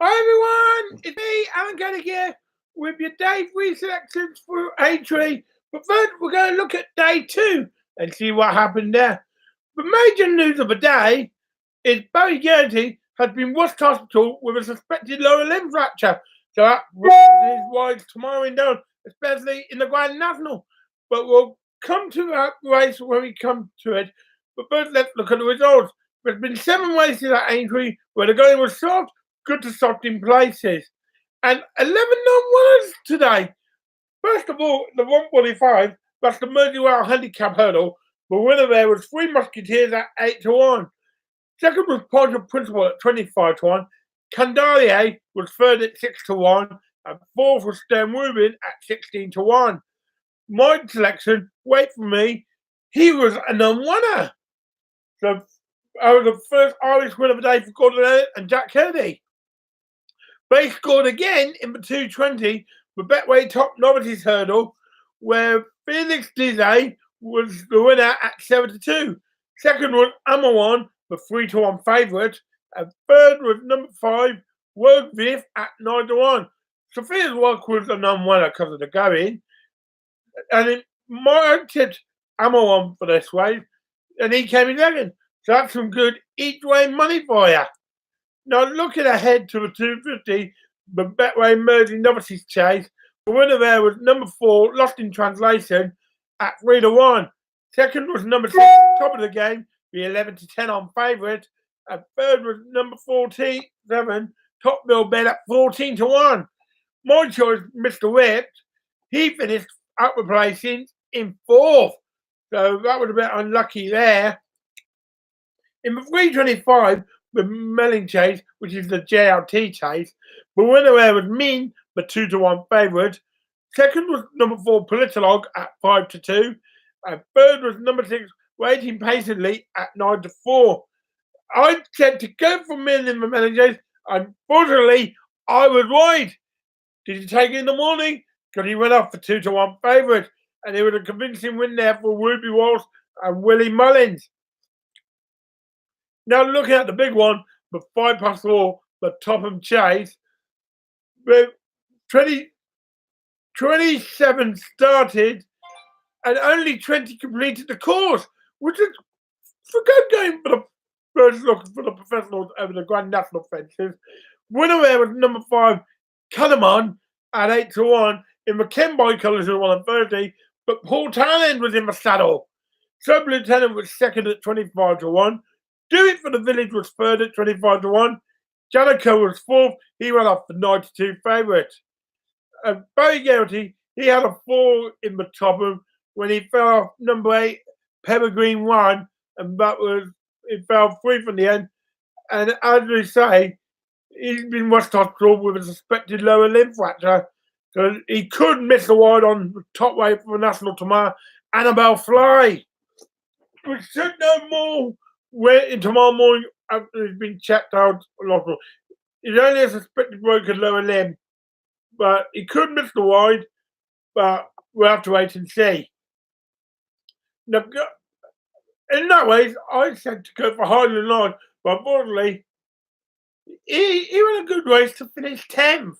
Hi everyone, it's me, Alan Kennick here, with your day 3 selections for Aintree. But first, we're going to look at day 2 and see what happened there. The major news of the day is Barry Guernsey has been rushed to hospital with a suspected lower limb fracture. So that his rides tomorrow in down, especially in the Grand National. But we'll come to that race when we come to it. But first, let's look at the results. There's been 7 races at Aintree where the going was soft, good to soft in places. And 11 non-winners today. First of all, the 145, that's the Merseyrail handicap hurdle. The winner there was Three Musketeers at 8-1. Second was Porter Principal at 25-1. Candelier was third at 6-1. And fourth was Stern Rubin at 16-1. My selection, wait for me, he was a non-winner. So I was the first Irish winner of the day for Gordon Elliott and Jack Kennedy. They scored again in the 220, the Betway Top Novices Hurdle, where Felix Dizet was the winner at 7-2. Second was Amawan, the 3-1 favourite. And third was number 5, World Viv at 9-1. Sophia's Work was a non-winner because of the going. And I tipped Amawan for this race, and he came in second. So that's some good each-way money for you. Now, looking ahead to the 250, the Betway Mersey Novices Chase, the winner there was number 4, Lost in Translation, at 3-1. Second was number 6, top of the game, the 11-10 on favourite. And third was number 47, Top Bill Bet at 14-1. My choice, Mr. Whip, he finished up the placings in 4th. So that was a bit unlucky there. In the 325, the Melling Chase, which is the JLT chase, the winner there was Min, the 2-1 favourite. Second was number 4, Politolog at 5-2. And third was number 6, Waiting Patiently at 9-4. I said to go for Min in the Melling Chase. Unfortunately, I was right. Did you take it in the morning? Because he went off for 2-1 favourite. And it was a convincing win there for Ruby Walsh and Willie Mullins. Now looking at the big one, the 5+4, the Topham Chase, the 27 started and only 20 completed the course, which is a good game for the first look for the professionals over the Grand National fences. Winner there was number 5, Cunnaman at 8-1 in the Kenby colours who won on Thursday, but Paul Townend was in the saddle. Sub Lieutenant was second at 25-1. Do It for the Village was third at 25-1. Janico was 4th. He went off for 92 favourite. And Barry Guernsey, he had a 4 in the top of when he fell off number 8, Peregrine 1, and that was it fell 3 from the end. And as we say, he's been rushed to hospital with a suspected lower limb fracture. So he could miss the wide on the top weight for the national tomorrow. Annabelle Fly. We should know more tomorrow morning after he's been checked out. He's only a suspected broken lower limb, but he could miss the wide, but we'll have to wait and see. Now, in that way, I said to go for Highland Line, but unfortunately, he went a good race to finish 10th.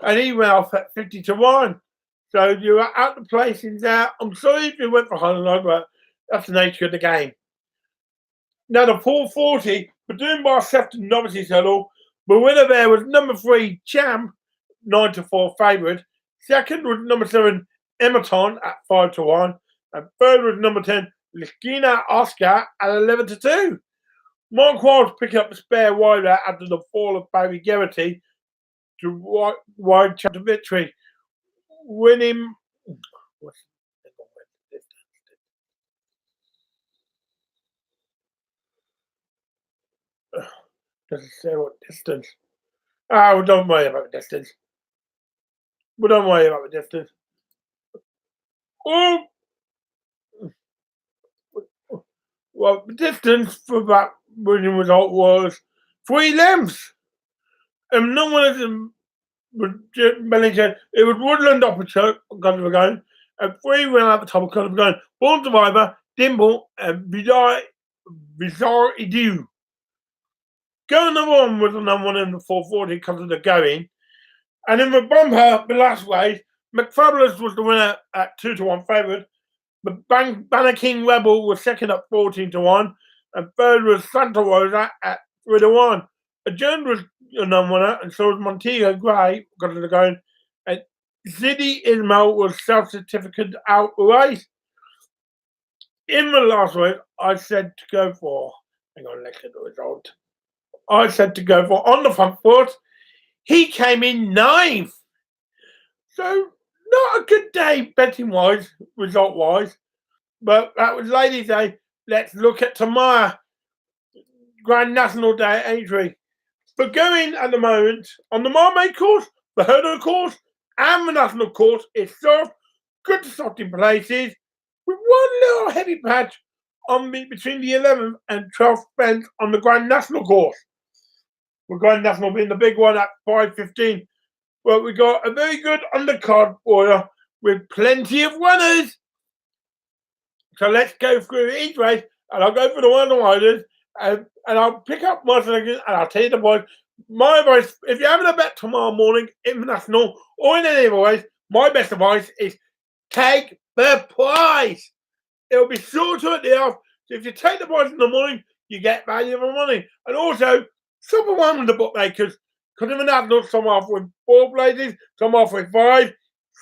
And he went off at 50-1. So you were out the placings there. I'm sorry if you went for Highland Line, but that's the nature of the game. Now the 440, but doing by Sefton Novices Hurdle, the winner there was number 3, Champ, 9-4 favourite. Second was number 7, Emerton at 5-1. And third was number 10, Liskina Oscar at 11-2. Mark Wiles picking up the spare wider after the fall of Barry Guernsey to wide chapter victory. Winning. Does it say what distance? Oh, don't worry about the distance. We don't worry about the distance. Oh! Well, the distance for that winning result was 3 lengths. And no one of them was Mellington. It was Woodland opposite Gulliver going, and 3 went out the top of Gulliver going. Born Survivor, Dimble, and Bizarre Idu. Going number one was the number one in the 440 because of the going. And in the bumper, the last race, McFabulous was the winner at 2-1 favourite. The Banner King Rebel was second at 14-1. And third was Santa Rosa at 3-1. Adjourned was the non-winner, and so was Montego Grey because of the going. And Ziddy Ismail was self-certificate out the race. In the last race, I said to go for, hang on, let's get the result. I said to go for on the front foot. He came in ninth. So not a good day betting wise, result wise. But that was Ladies' Day. Let's look at tomorrow. Grand National Day at Aintree. But going at the moment on the Marmaid course, the hurdle course, and the national course is soft, good starting places, with one little heavy patch on between the 11th and 12th bends on the Grand National course. The Grand National being the big one at 5:15. But we got a very good undercard for you with plenty of runners. So let's go through each race, and I'll go for the one riders, and I'll pick up my selection, and I'll tell you the boys. My advice, if you're having a bet tomorrow morning, international, or in any other race, my best advice is take the prize. It'll be shorter at the off. So if you take the prize in the morning, you get value for money. And also, some of one with the bookmakers, because in the national, some are offering 4 places, some are offering 5,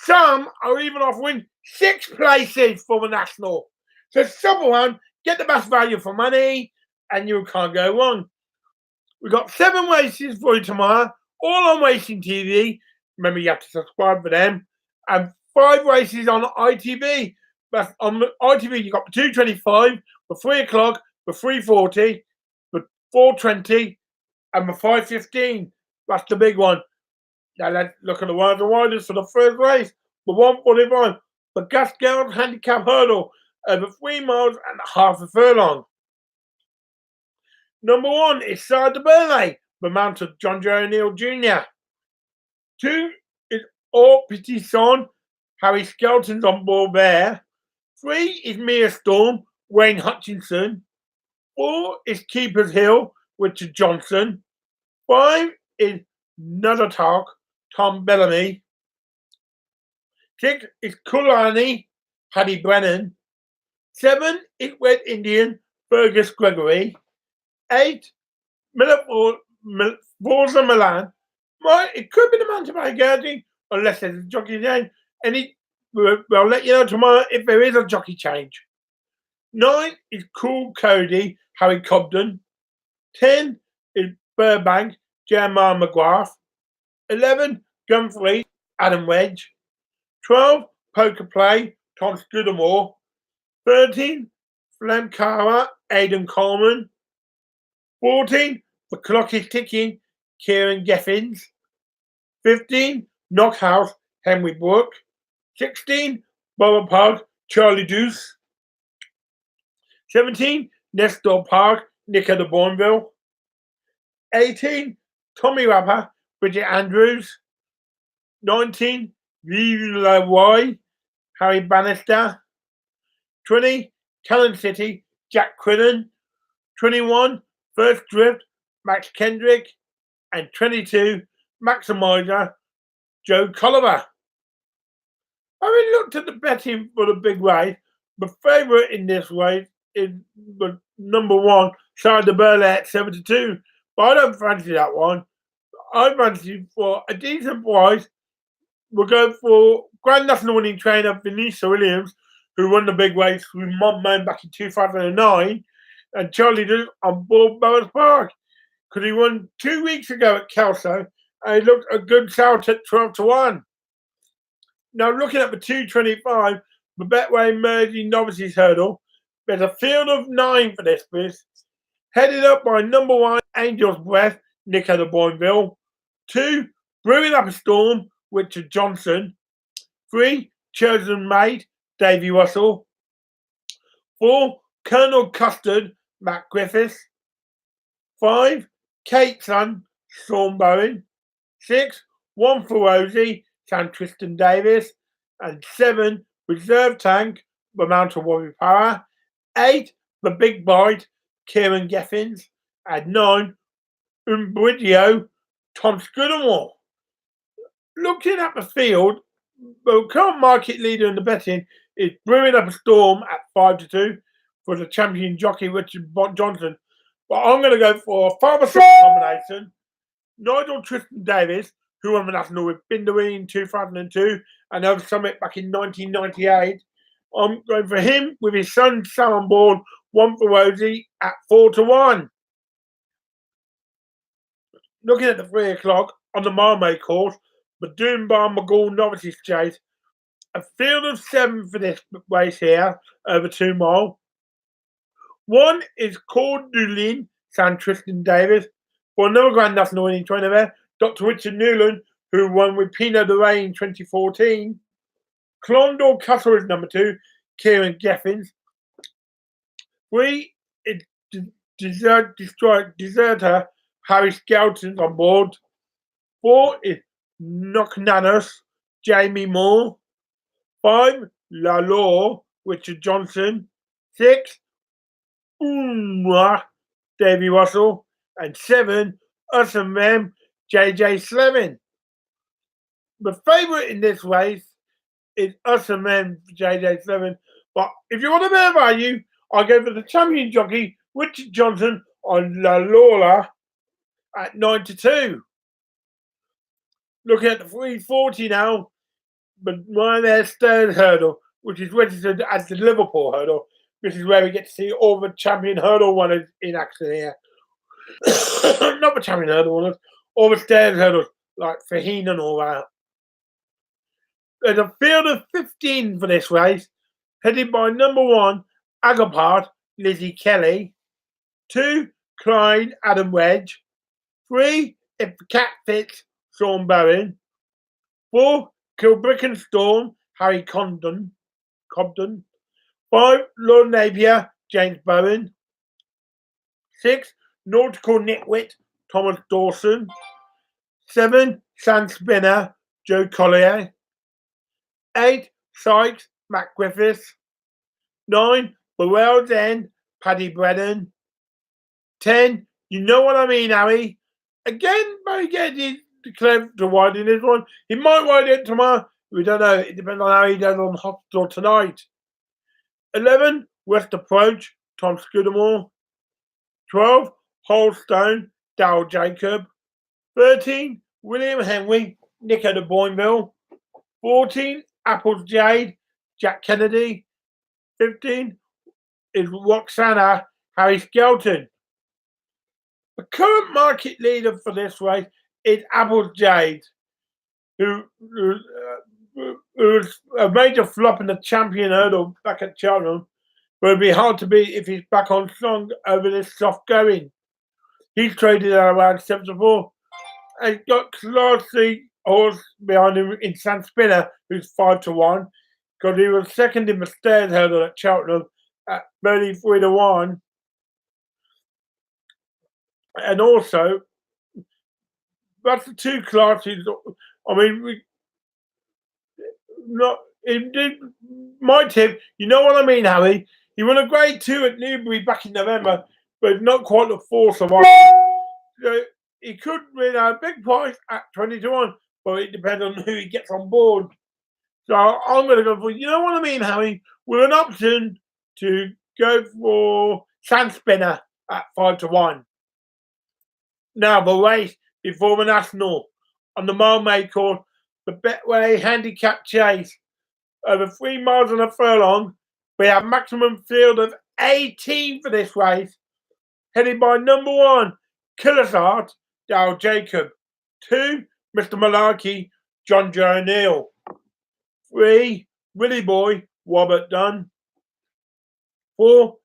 some are even offering 6 places for the national. So someone get the best value for money, and you can't go wrong. We've got 7 races for you tomorrow, all on Racing TV. Remember, you have to subscribe for them. And 5 races on ITV. But on ITV, you've got the 2:25, the 3 o'clock, the 3:40, the 4:20, and the 5:15. That's the big one. Now let's look at the riders for the first race. The 145, the Gus Girls Handicap Hurdle, over 3 miles and half a furlong. Number 1 is Sire de Burley, the mount of John Joe O'Neill Jr. 2 is Au Petit Son, Harry Skelton's on board there. 3 is Mia Storm, Wayne Hutchinson. 4 is Keeper's Hill, Richard Johnson. 5 is Another Talk, Tom Bellamy. 6 is Kulani, Paddy Brennan. 7 is Red Indian, Fergus Gregory. 8, Forza Milan. It could be the Mountain Bike Guardian, unless there's a jockey change. I'll let you know tomorrow if there is a jockey change. 9 is Cool Cody, Harry Cobden. 10 is Burbank, Jeremiah McGrath. 11, Gunfrey, Adam Wedge. 12, Poker Play, Tom Scudamore. 13, Flamcara, Aidan Coleman. 14, The Clock is Ticking, Kieran Geffins. 15, Knockhouse, Henry Brooke. 16, Borough Park, Charlie Deuce. 17, Nestor Park, Nico de Bourneville. 18, Tommy Rapper, Bridget Andrews. 19, Vive la Roy, Harry Bannister. 20, Cannon City, Jack Crinan. 21, First Drift, Max Kendrick. And 22, Maximizer, Joe Colliver. Having looked at the betting for the big race, the favourite in this race is the number 1, Sire de Burley at 72. But I don't fancy that one. I fancy for a decent price. We'll go for Grand National winning trainer Vanessa Williams, who won the big race with Mom Man back in 2009, and Charlie Deuce on board Bowers Park, because he won 2 weeks ago at Kelso, and he looked a good shout at 12-1. Now, looking at the 2:25, the Betway Merging Novices Hurdle, there's a field of 9 for this race, headed up by number 1, Angel's Breath, Nico de Bourneville. 2, Brewing Up a Storm, Richard Johnson. 3, Chosen Mate, Davy Russell. 4, Colonel Custard, Matt Griffiths. 5, Kate's Son, Sean Bowen. 6, One for Rosie, Sam Tristan Davis. And 7, Reserve Tank, the Mount of Warrior Power. 8, The Big Bite, Kieran Geffins. And 9, Umbridgio, Tom Scudamore. Looking at the field, the current market leader in the betting is Brewing Up a Storm at 5-2 for the champion jockey Richard Johnson. But I'm going to go for a father-son combination. Nigel Tristan Davis, who won the national with Bindery in 2002 and over Summit back in 1998. I'm going for him with his son Salmon Ball, one for Rosie at 4-1. Looking at the 3 o'clock on the Marmay course, the Dunbar McGall Novices Chase, a field of 7 for this race here over 2 mile. One is called Dulin, San Tristan Davis, for another Grand National winning trainer there, Dr. Richard Newland, who won with Pinot de Rey in 2014. Clondor Castle is number 2, Kieran Geffins. 3 is Deserter, Harry Skelton's on board. 4 is Knocknanos, Jamie Moore. 5, La Law, Richard Johnson. 6, Davy Russell. And 7, Us and Them, JJ Slevin. The favourite in this race is Us and Them, JJ Slevin. But if you want a bit of value, I'll go for the champion jockey, Richard Johnson, on La Lola at 9-2. Looking at the 340 now, but one of their Stern hurdle, which is registered as the Liverpool hurdle. This is where we get to see all the champion hurdle runners in action here. Not the champion hurdle runners, all the Stern hurdles, like Faheen and all that. There's a field of 15 for this race, headed by number 1, Agapart, Lizzie Kelly. 2, Clyde, Adam Wedge. 3, If the Cat Fits, Sean Bowen. 4, Kilbricken Storm, Harry Cobden. 5, Lord Napier, James Bowen. 6, Nautical Nitwit, Thomas Dawson. 7, Sand Spinner, Joe Collier. 8, Sykes, Matt Griffiths. 9, Burrell's End, Paddy Brennan. 10, You Know What I Mean, Harry. Again, Barry Getty declared to widen this one. He might widen it tomorrow. We don't know. It depends on how he does on hospital tonight. 11, West Approach, Tom Scudamore. 12, Holstone, Darryl Jacob. 13, William Henry, Nico de Boinville. 14, Apples Jade, Jack Kennedy. 15 is Roxana, Harry Skelton. The current market leader for this race is Apples Jade, who was a major flop in the champion hurdle back at Cheltenham, but it'd be hard to beat if he's back on strong over this soft going. He's traded at around 7-4 and got classy horse behind him in Sand Spinner, who's 5-1, because he was second in the stairs hurdle at Cheltenham at 33-1. And also, that's the 2 classes. I mean, my tip, you know what I mean, Harry? He won a grade 2 at Newbury back in November, but not quite the force of so he could win a big price at 20-1, but it depends on who he gets on board. So I'm going to go for, you know what I mean, Harry, with an option to go for Sand Spinner at 5-1. Now, the race before the National on the Marmay course, the Betway Handicap Chase. Over 3 miles and a furlong, we have maximum field of 18 for this race, headed by number 1, Killer's Heart, Darryl Jacob. 2, Mr. Malarkey, John Joe O'Neill. 3, Willie Boy, Robert Dunn. 4,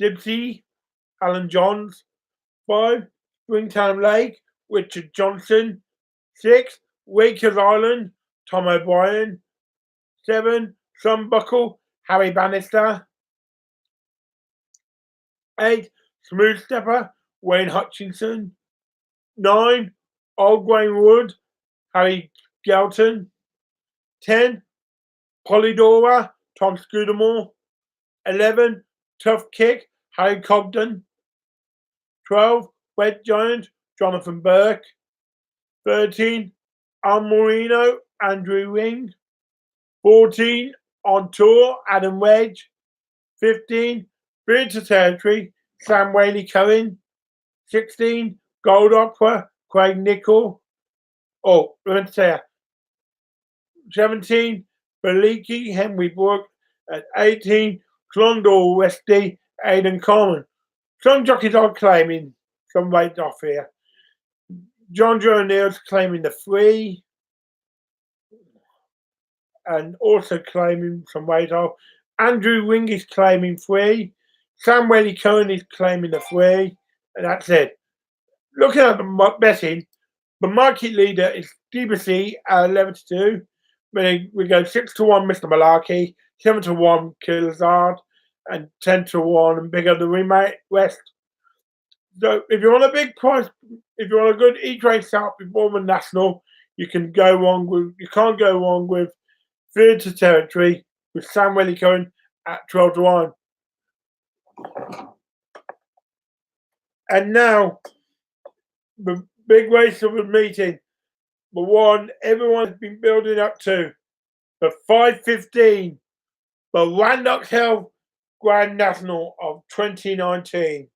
Dibsy, Alan Johns. 5, Springtown Lake, Richard Johnson. 6, Wakers Island, Tom O'Brien. 7, Sunbuckle, Harry Bannister. 8, Smooth Stepper, Wayne Hutchinson. 9, Old Grain Wood, Harry Gelton. 10, Polydora, Tom Scudamore. 11, Tough Kick, Harry Cobden. 12, Red Giant, Jonathan Burke. 13, Al Marino, Andrew Ring. 14, On Tour, Adam Wedge. 15, Bridge to Territory, Sam Whaley-Cohen. 16, Gold Opera, Craig Nicol. Oh, let me say 17, Beliki, Henry Brook. At 18, Clondall, Westy, Aidan Coleman. Some jockeys are claiming some weight off here. John Joe O'Neill's claiming the 3 and also claiming some weight off. Andrew Ring is claiming 3. Sam Whaley-Cohen is claiming the 3. And that's it. Looking at the betting, the market leader is DBC at 11-2. We go 6-1 Mr. Malarkey, 7-1 Killzard, and 10-1 and bigger the remake West. So if you want a big price, if you want a good E-Trace out before the National, you can't go wrong with Bridge to Territory with Sam Whaley-Cohen at 12-1. And now the big race of the meeting, the one everyone has been building up to, the 5:15, the Randolph Hill Grand National of 2019.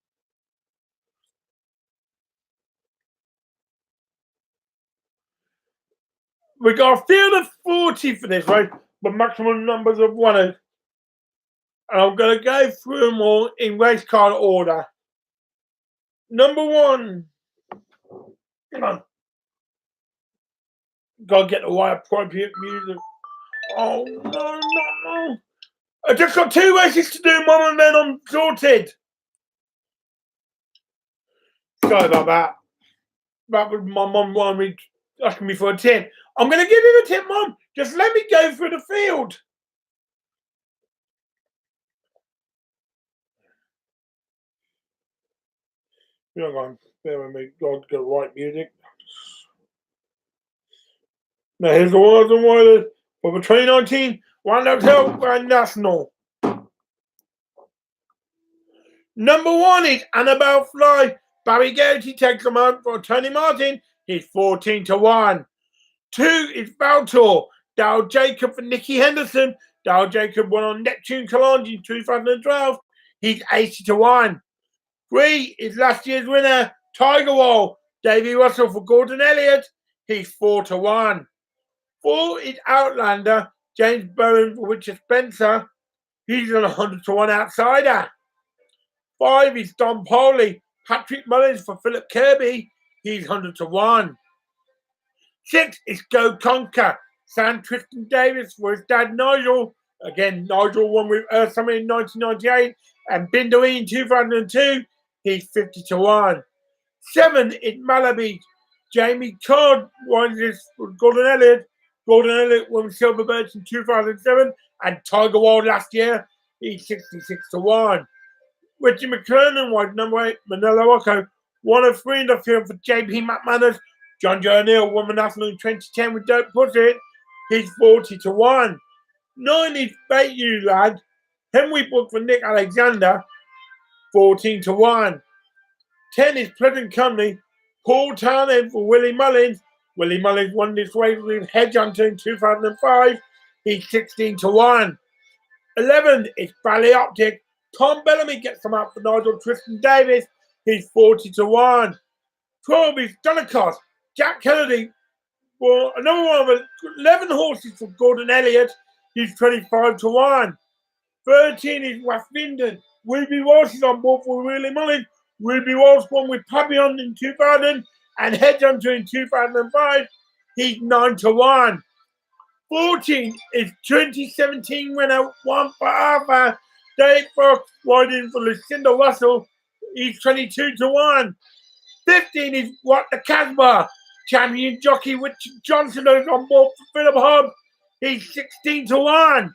We got a field of 40 for this race, but maximum numbers of runners. And I'm going to go through them all in race card order. Number 1. Come on. Gotta get the right appropriate music. Oh, no. I just got 2 races to do, Mum, and then I'm sorted. Sorry about that. That was my mum wanted me asking me for a tip. I'm going to give you the tip, Mum. Just let me go through the field. Hang on. Bear with me. Gotta get the right music. Now, here's the words and wireless for the 2019 Randolph Hill Grand National. Number 1 is Annabelle Fly. Barry Geraghty takes them out for Tony Martin. He's 14-1. 2 is Valtor. Dale Jacob for Nicky Henderson. Dale Jacob won on Neptune Challenge in 2012. He's 80-1. 3 is last year's winner, Tiger Wall. Davy Russell for Gordon Elliott. He's 4-1. 4 is Outlander. James Bowen for Richard Spencer. He's an 100-1 outsider. 5 is Don Poley. Patrick Mullins for Philip Kirby. He's 100-1. 6 is Go Conquer. Sam Tristan Davis for his dad Nigel. Again, Nigel won with Earth Summit in 1998 and Bindui in 2002. He's 50-1. 7 is Malaby. Jamie Codd won this for Gordon Elliott. Gordon Elliott won Silver Birch in 2007 and Tiger Wild last year. He's 66-1. Richie McClellan won number 8, Manila Rocco. 1 of 3 in the field for JP McManus. John Joe O'Neill won the National in 2010 with Don't Push It. He's 40-1. 9 is Bait You Lad. Henry Brook for Nick Alexander. 14-1. 10 is Pleasant Company. Paul Townend for Willie Mullins. Willie Mullins won this race with Headhunter in 2005. He's 16-1. 11 is Bally Optic. Tom Bellamy gets them up for Nigel Tristan Davis. He's 40-1. 12 is Delacoste. Jack Kennedy for another one of 11 horses for Gordon Elliott. He's 25-1. 13 is Wafinden. Ruby Walsh is on board for Willie Mullins. Ruby Walsh won with Papillon in 2000 and Headhunter in 2005. He's 9-1. 14 is 2017 winner, 1 for Arthur. Dave Fox riding for Lucinda Russell. He's 22-1. 15 is What the Casbah. Champion jockey Richard Johnson is on board for Philip Hobb. He's 16-1.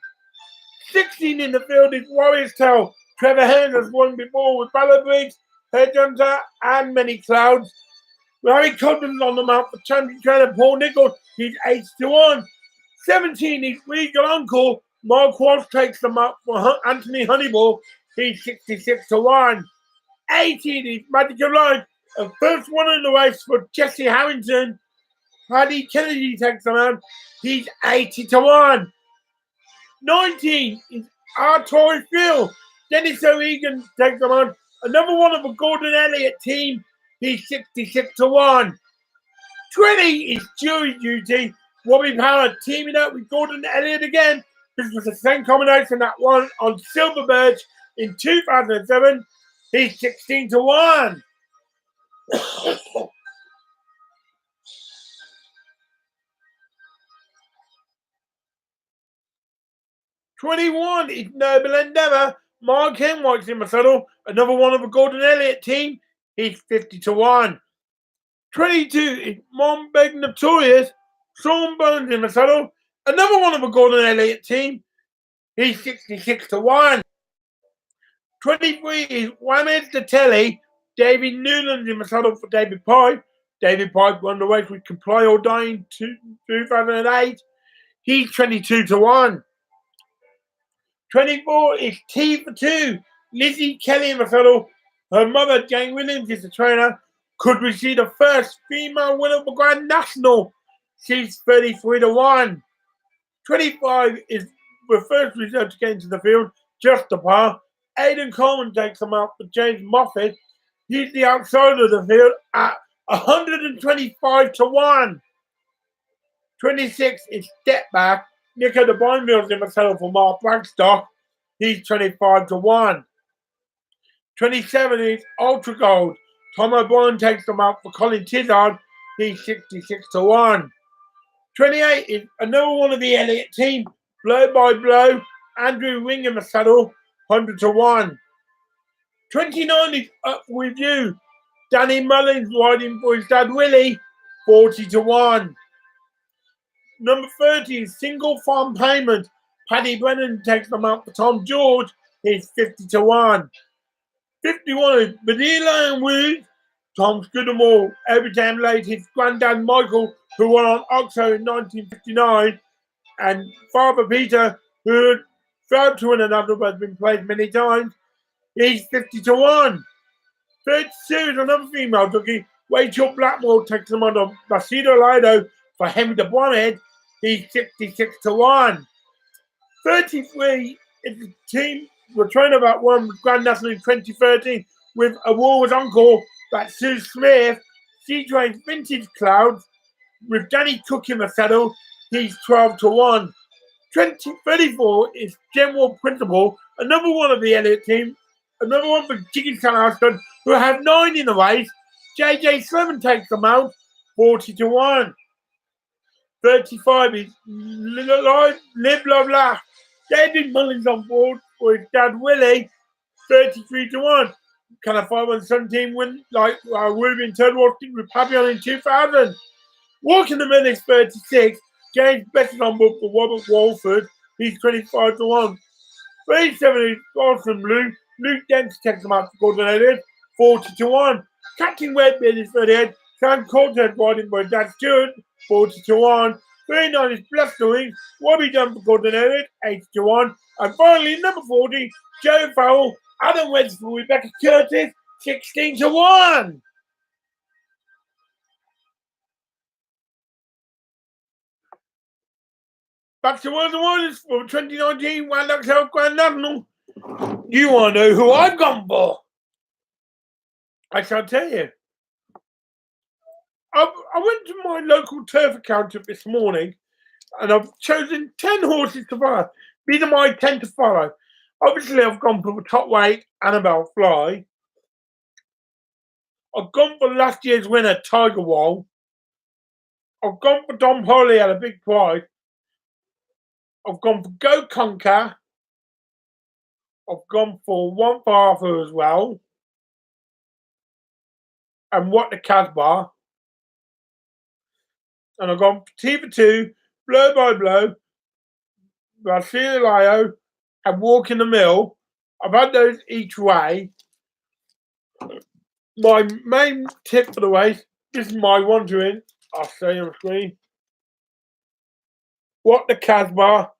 16 in the field is Warrior's Tale. Trevor Hearn has won before with Ballard Briggs, Headhunter, and Many Clouds. Larry Cobden's on the mount for champion trainer Paul Nichols. He's 8-1. 17 is Regal Uncle. Mark Walsh takes them up for Anthony Honeyball. He's 66-1. 18 is Magic of Life. The first one in the race for Jesse Harrington. Paddy Kennedy takes him out. He's 80-1. 19 is Artoy Phil. Dennis O'Egan takes him on. Another one of the Gordon Elliott team. He's 66-1. 20 is Jury Duty. Robbie Power teaming up with Gordon Elliott again. This was the same combination that won on Silver Birch in 2007. He's 16-1. 21 is Noble Endeavour. Mark Henwhite's in the saddle. Another one of the Gordon Elliott team. He's 50-1. 22 is Monbeg Notorious. Sean Bones in the saddle. Another one of the Gordon Elliott team. He's 66-1. 23 is Whammies the Telly. David Newland's in the saddle for David Pipe. David Pipe won the race with Comply or Die in 2008. He's 22-1. 24 is T for 2. Lizzie Kelly in the saddle. Her mother, Jane Williams, is the trainer. Could we see the first female winner of the Grand National? She's 33-1. 25 is the first reserve to get into the field, just a par. Aidan Coleman takes them out for James Moffat. He's the outside of the field at 125-1. 26 is Step Back. Nico de Bineville's in the saddle for Mark Bragstock. He's 25-1. 27 is Ultra Gold. Tom O'Brien takes them out for Colin Tizard. He's 66-1. 28 is another one of the Elliott team. Blow by Blow. Andrew Ring in the saddle. 100-1. 29 is Up With You. Danny Mullins riding for his dad Willie. 40-1. Number 30 is Single Farm Payment. Paddy Brennan takes them out for Tom George. He's 50-1. 51 is Vanilla and Woods. Tom Scudamore every time late his granddad Michael, who won on Oxo in 1959, and Father Peter, who had failed to win another but has been played many times. He's 50-1. 32 is another female jockey. Rachel Blackmore takes them on Basido Lido for Henry de Bonhead. He's 66-1. 33 is the team the trainer that won Grand National in 2013 with a War's Uncle. That's Sue Smith. She trains Vintage Clouds with Danny Cook in the saddle. He's 12-1. 34 is General Principal, another one of the Elliott team, another one for Jiggy Aston, who have 9 in the race. JJ Slevin takes them out, 40-1. 35 is Live Love Laugh. David Mullins on board for his dad Willie, 33-1. Can a 5-17 win like Ruben Turnwald did with Papillon in 2000? Walking the Mill is 36. James Best is on board for Robert Walford. He's 25-1. 37 is Awesome Blue. Luke Dempsey takes them out to Gordon Elliott, 40-1. Captain Redbeard is 38. Sam Cortez riding by Dad Stewart, 40-1. 39 is Bless the Wings. Robbie Dunn for Gordon Elliott, 80-1. And finally, number 40, Joe Farrell, Adam Wedge for Rebecca Curtis, 16-1. Back to World of Wonders for 2019 Wildlife Health Grand National. You want to know who I've gone for? I shall tell you. I went to my local turf accountant this morning and I've chosen 10 horses to follow. These are my 10 to follow. Obviously, I've gone for the top weight, Annabelle Fly. I've gone for last year's winner, Tiger Wall. I've gone for Dom Polly at a big price. I've gone for Go Conquer. I've gone for One for Arthur as well. And What the Casbah. And I've gone for T for 2, Blow by Blow, Basilio, and Walk in the Mill. I've had those each way. My main tip for the race, this is my one to win. I'll say on the screen. What the Casbah,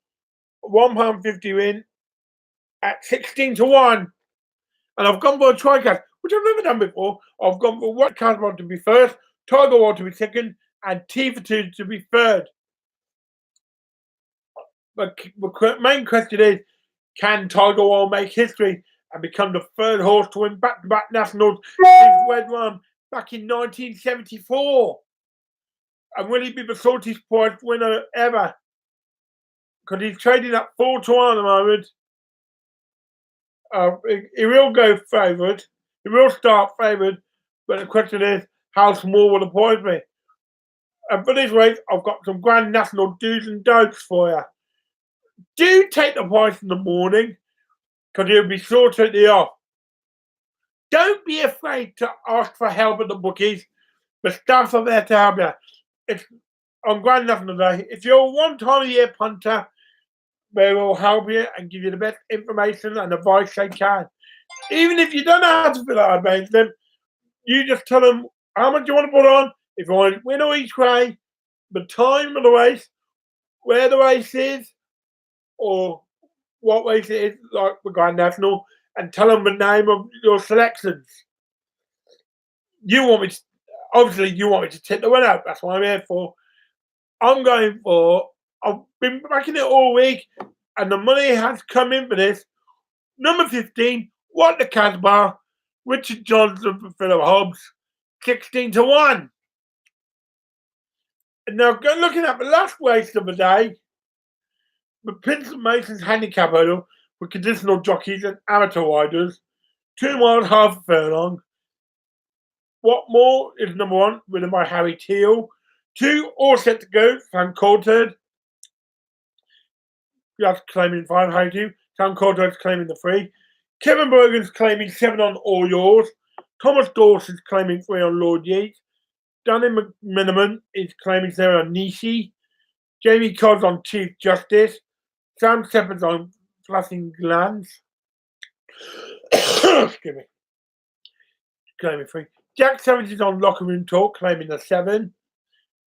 £1.50 win at 16-1. And I've gone for a TriCast. which I've never done before. I've gone for what Casbah to be first, Tiger Wall to be second, and T for two to be third. But the main question is, can Tiger Wall make history and become the third horse to win back-to-back nationals since Red Run back in 1974? And will he be the shortest price winner ever? Because he's trading at 4-1 at the moment. He will go favoured. He will start favoured. But the question is, how small will the prize be? And for this race, I've got some Grand National do's and don'ts for you. Do take the price in the morning, because you'll be sure to take the off. Don't be afraid to ask for help at the bookies. The staff are there to help you. It's on Grand National Day. If you're a one-time-a-year punter, they will help you and give you the best information and advice they can. Even if you don't know how to fill out against them, you just tell them how much you want to put on, if you want to win or each way, the time of the race, where the race is, or what race it is, like the Grand National, and tell them the name of your selections. You want me to, obviously, you want me to tip the winner out. That's what I'm here for. I'm going for, I've been backing it all week, and the money has come in for this. Number 15, What the Casbah, Richard Johnson for Philip Hobbs, 16-1. And now, looking at the last race of the day, the Prince of Mason's handicap hurdle for conditional jockeys and amateur riders, 2 miles, half a furlong. What More is number 1, ridden by Harry Teal. 2, All Set to Go, Sam Coulthard. That's claiming 5, Harry Teal. Sam Coulthard's claiming the 3. Kevin Bergen's claiming 7 on All Yours. Thomas Dawson's claiming 3 on Lord Yeats. Danny McMiniman is claiming 7 on Nishi. Jamie Cobbs on Chief Justice. Sam Shepard's on Flashing Glance. Excuse me. Claiming 3. Jack Savage is on Locker Room Talk, claiming the 7.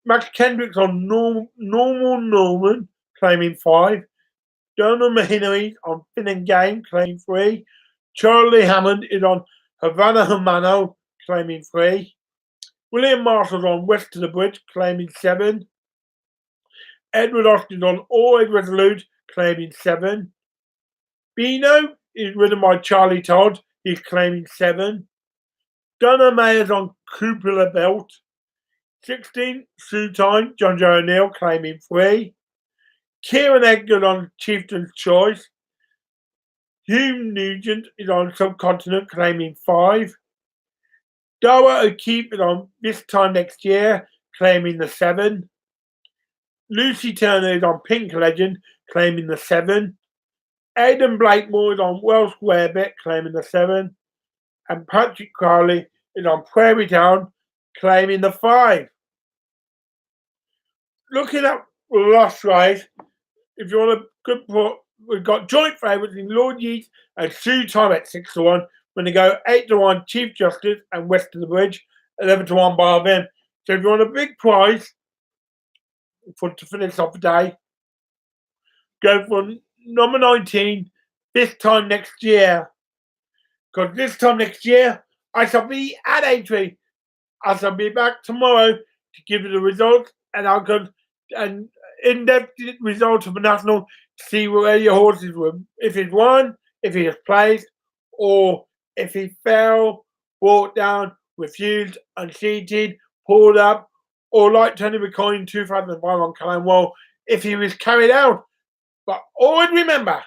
Max Kendrick's on Normal Norman, claiming 5. Donald Mahineri's on Finn and Game, claiming 3. Charlie Hammond is on Havana Humano, claiming 3. William Marshall's on West of the Bridge, claiming 7. Edward Austin's on Always Resolute, claiming 7. Beano is ridden by Charlie Todd, he's claiming 7. Donna Mayer's on Cupola Belt. 16, Sue Time, John Joe O'Neill, claiming 3. Kieran Edgar on Chieftain's Choice. Hugh Nugent is on Subcontinent, claiming 5. Dara O'Keefe is on This Time Next Year, claiming the 7. Lucy Turner is on Pink Legend, claiming the 7. Aidan Blakemore is on Welsh Rarebit, claiming the 7. And Patrick Crowley is on Prairie Town, claiming the 5. Looking at the last race, if you want a good put, we've got joint favourites in Lord Yeats and Sue Time at 6-1. When they go 8-1, Chief Justice and West of the Bridge, 11-1 by them. So if you want a big prize to finish off the day, go for number 19, This Time Next Year. Because this time next year, I shall be at Aintree. I shall be back tomorrow to give you the results and outcomes and in-depth results of the national to see where your horses were. If he's won, if he has placed, or if he fell, walked down, refused, unseated, pulled up, or like Tony McCoy in 2005 on Callanwell, if he was carried out. But always remember,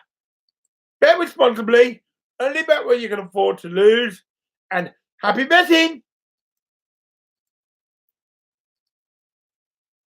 bet responsibly, only bet where you can afford to lose, and happy betting!